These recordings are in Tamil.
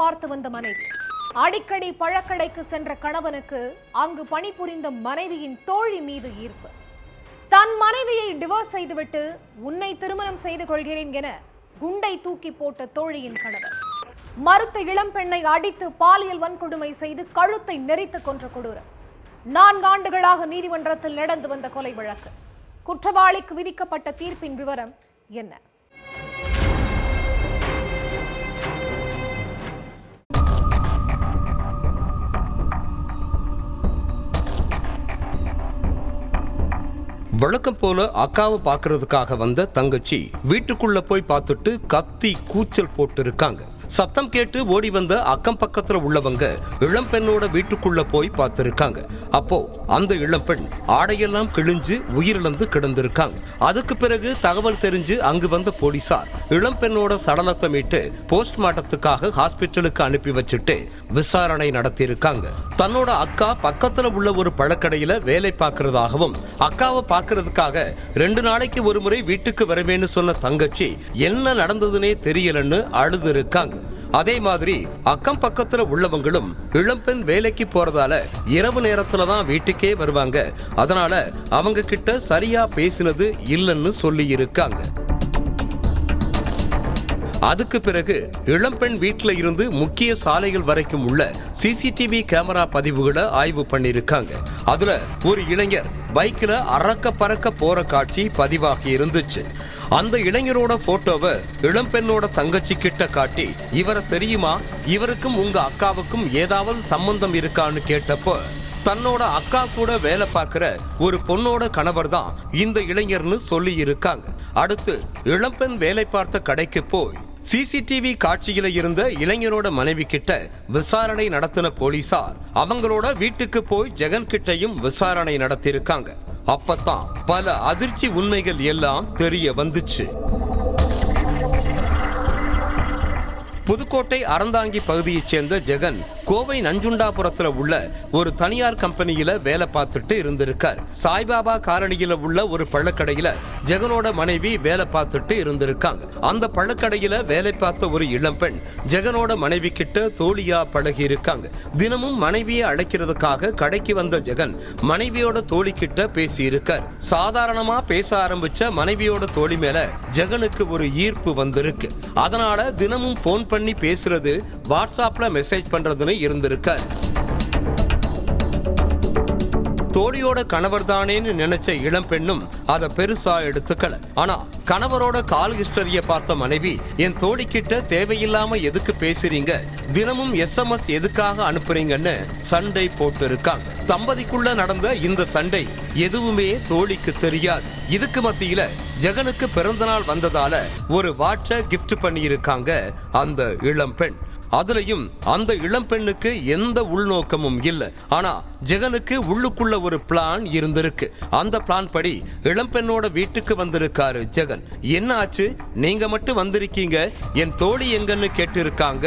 பார்த்து வந்த மனைவி. அடிக்கடி பழக்கடைக்கு சென்ற கணவனுக்கு அங்கு பணிபுரிந்த மனைவியின் தோழி மீது ஈர்ப்பு. தன் மனைவியை டிவோர்ஸ் செய்துவிட்டு உன்னை திருமணம் செய்து கொள்கிறேன் என குண்டை தூக்கி போட்ட தோழியின் கணவர். மறுத்த இளம் பெண்ணை அடித்து பாலியல் வன்கொடுமை செய்து கழுத்தை நெரித்து கொன்ற கொடூரம். 4 ஆண்டுகளாக நீதிமன்றத்தில் நடந்து வந்த கொலை வழக்கு. குற்றவாளிக்கு விதிக்கப்பட்ட தீர்ப்பின் விவரம் என்ன? வழக்கம் போல அக்காவை பாக்குறதுக்காக வந்த தங்கச்சி வீட்டுக்குள்ள போய் பார்த்துட்டு கத்தி கூச்சல் போட்டு இருக்காங்க. சத்தம் கேட்டு ஓடி வந்த அக்கம் பக்கத்துல உள்ளவங்க இளம்பெண்ணோட வீட்டுக்குள்ள போய் பார்த்திருக்காங்க. அப்போ அந்த இளம்பெண் ஆடையெல்லாம் கிழிஞ்சு உயிரிழந்து கிடந்திருக்காங்க. அதுக்கு பிறகு தகவல் தெரிஞ்சு அங்கு வந்த போலீசார் இளம்பெண்ணோட சடலத்தை மீட்டு போஸ்ட்மார்ட்டத்துக்காக ஹாஸ்பிட்டலுக்கு அனுப்பி வச்சுட்டு விசாரணை நடத்தியிருக்காங்க. தன்னோட அக்கா பக்கத்துல உள்ள ஒரு பழக்கடையில வேலை பார்க்கறதாகவும் அக்காவை பார்க்கறதுக்காக 2 நாளைக்கு ஒரு முறை வீட்டுக்கு வருவேன்னு சொன்ன தங்கச்சி என்ன நடந்ததுன்னே தெரியலன்னு அழுது இருக்காங்க. அதே மாதிரி அக்கம் பக்கத்துல உள்ளவங்களும் இளம்பெண் வேலைக்கு போறதால இரவு நேரத்துல தான் வீட்டுக்கே வருவாங்க. அதனால அவங்க கிட்ட சரியா பேசினது இல்லைன்னு சொல்லி இருக்காங்க. அதுக்கு பிறகு இளம்பெண் வீட்டுல இருந்து முக்கிய சாலைகள் வரைக்கும் உள்ள சிசிடிவி கேமரா பதிவுகளை ஆய்வு பண்ணிருக்காங்க. அதுல ஒரு இளைஞர் பைக்ல அரக்க பறக்க போற காட்சி பதிவாகி இருந்துச்சு. அந்த இளைஞரோட போட்டோவை இளம்பெண்ணோட தங்கச்சி கிட்ட காட்டி, இவரை தெரியுமா, இவருக்கும் உங்க அக்காவுக்கும் ஏதாவது சம்பந்தம் இருக்கான்னு கேட்டப்போ தன்னோட அக்கா கூட வேலை பார்க்கிற ஒரு பொண்ணோட கணவர் தான் இந்த இளைஞர்னு சொல்லி இருக்காங்க. அடுத்து இளம்பெண் வேலை பார்த்த கடைக்கு போய் சிசிடிவி காட்சியில இருந்த இளைஞரோட மனைவி கிட்ட விசாரணை நடத்தின போலீசார் அவங்களோட வீட்டுக்கு போய் ஜெகன் கிட்டையும் விசாரணை நடத்திருக்காங்க. அப்பதான் பல அதிர்ச்சி உண்மைகள் எல்லாம் தெரிய வந்துச்சு. புதுக்கோட்டை அறந்தாங்கி பகுதியைச் சேர்ந்த ஜெகன் கோவை நஞ்சுண்டாபுரத்துல உள்ள ஒரு தனியார் கம்பெனியில வேலை பார்த்துட்டு இருந்திருக்கார். சாய்பாபா காலனியில உள்ள ஒரு பழக்கடையில ஜெகனோட மனைவி வேலை பார்த்துட்டு இருந்திருக்காங்க. அந்த பழக்கடையில வேலை பார்த்த ஒரு இளம்பெண் ஜெகனோட மனைவி கிட்ட தோழியா பழகி இருக்காங்க. தினமும் மனைவியை அழைக்கிறதுக்காக கடைக்கு வந்த ஜெகன் மனைவியோட தோழி கிட்ட பேசி இருக்கார். சாதாரணமா பேச ஆரம்பிச்ச மனைவியோட தோழி மேல ஜெகனுக்கு ஒரு ஈர்ப்பு வந்திருக்கு. அதனால தினமும் போன் பண்ணி பேசுறது, வாட்ஸ்அப்ல மெசேஜ் பண்றதுன்னு இருந்திருக்கார். தோழியோட கணவர் தானேன்னு நினைச்ச இளம் பெண்ணும் அதை பெருசா எடுத்துக்கல. ஆனா கணவரோட கால் ஹிஸ்டரிய பார்த்த மனைவி, என் தோழி கிட்ட தேவையில்லாம எதுக்கு பேசுறீங்க, தினமும் SMS எதுக்காக அனுப்புறீங்கன்னு சண்டை போட்டு இருக்காங்க. தம்பதிக்குள்ள நடந்த இந்த சண்டை எதுவுமே தோழிக்கு தெரியாது. இதுக்கு மத்தியில ஜெகனுக்கு பிறந்த நாள் வந்ததால ஒரு வாட்சை கிஃப்ட் பண்ணி இருக்காங்க அந்த இளம் பெண். அதுலயும் அந்த இளம் பெண்ணுக்கு எந்த உள்நோக்கமும் இல்லை. ஆனா ஜெகனுக்கு உள்ளுக்குள்ள ஒரு பிளான் இருந்திருக்கு. அந்த பிளான் படி இளம்பெண்ணோட வீட்டுக்கு வந்திருக்காரு ஜெகன். என்ன ஆச்சு, நீங்க மட்டும் வந்திருக்கீங்க, என் தோழி எங்கன்னு கேட்டு இருக்காங்க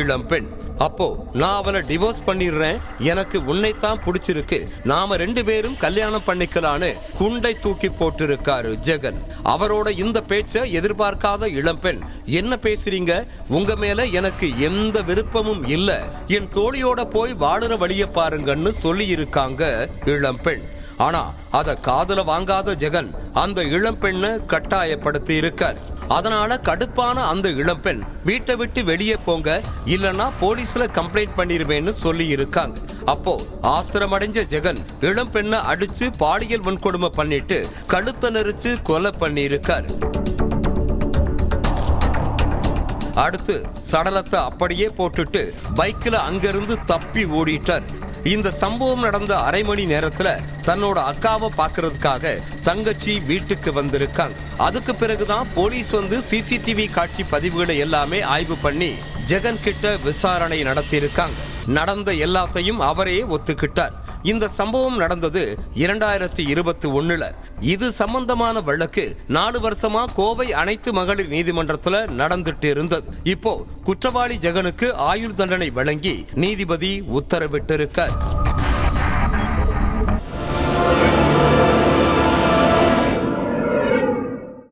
இளம்பெண். அப்போ நான் அவளை டிவோர்ஸ் பண்ணிடுறேன், எனக்கு உன்னைத்தான் பிடிச்சிருக்கு, நாம 2 பேரும் கல்யாணம் பண்ணிக்கலான்னு குண்டை தூக்கி போட்டு இருக்காரு ஜெகன். அவரோட இந்த பேச்ச எதிர்பார்க்காத இளம்பெண், என்ன பேசுறீங்க, உங்க மேல எனக்கு எந்த விருப்பமும் இல்ல, என் தோழியோட போய் வாடுற வழிய பாருங்கன்னு சொல்லி இருக்காங்க இளம்பெண். ஆனா அத காதுல வாங்காத ஜெகன் அந்த இளம்பெண்ணை கட்டாயப்படுத்தி இருக்கார். அதனால கடுப்பான அந்த இளம்பெண், வீட்டை விட்டு வெளியே போங்க, இல்லனா போலீஸ்ல கம்ப்ளைண்ட் பண்ணிருவேன்னு சொல்லி இருக்காங்க. அப்போ ஆத்திரமடைஞ்ச ஜெகன் இளம்பெண்ணை அடிச்சு பாலியல் வன்கொடுமை பண்ணிட்டு கழுத்தை நெரிச்சு கொலை பண்ணி இருக்காரு. அடுத்து சடலத்தை அப்படியே போட்டுட்டு பைக்ல அங்கிருந்து தப்பி ஓடிட்டார். இந்த சம்பவம் நடந்த அரை மணி நேரத்துல தன்னோட அக்காவை பாக்குறதுக்காக தங்கச்சி வீட்டுக்கு வந்திருக்காங்க. அதுக்கு பிறகுதான் போலீஸ் வந்து சிசிடிவி காட்சி பதிவுகளை எல்லாமே ஆய்வு பண்ணி ஜெகன் கிட்ட விசாரணை நடத்தி இருக்காங்க. நடந்த எல்லாத்தையும் அவரே ஒத்துக்கிட்டார். இந்த சம்பவம் நடந்தது 2021. இது சம்பந்தமான வழக்கு 4 வருஷமா கோவை அனைத்து மகளிர் நீதிமன்றத்துல நடந்துட்டு இருந்தது. இப்போ குற்றவாளி ஜெகனுக்கு ஆயுள் தண்டனை வழங்கி நீதிபதி உத்தரவிட்டிருக்கார்.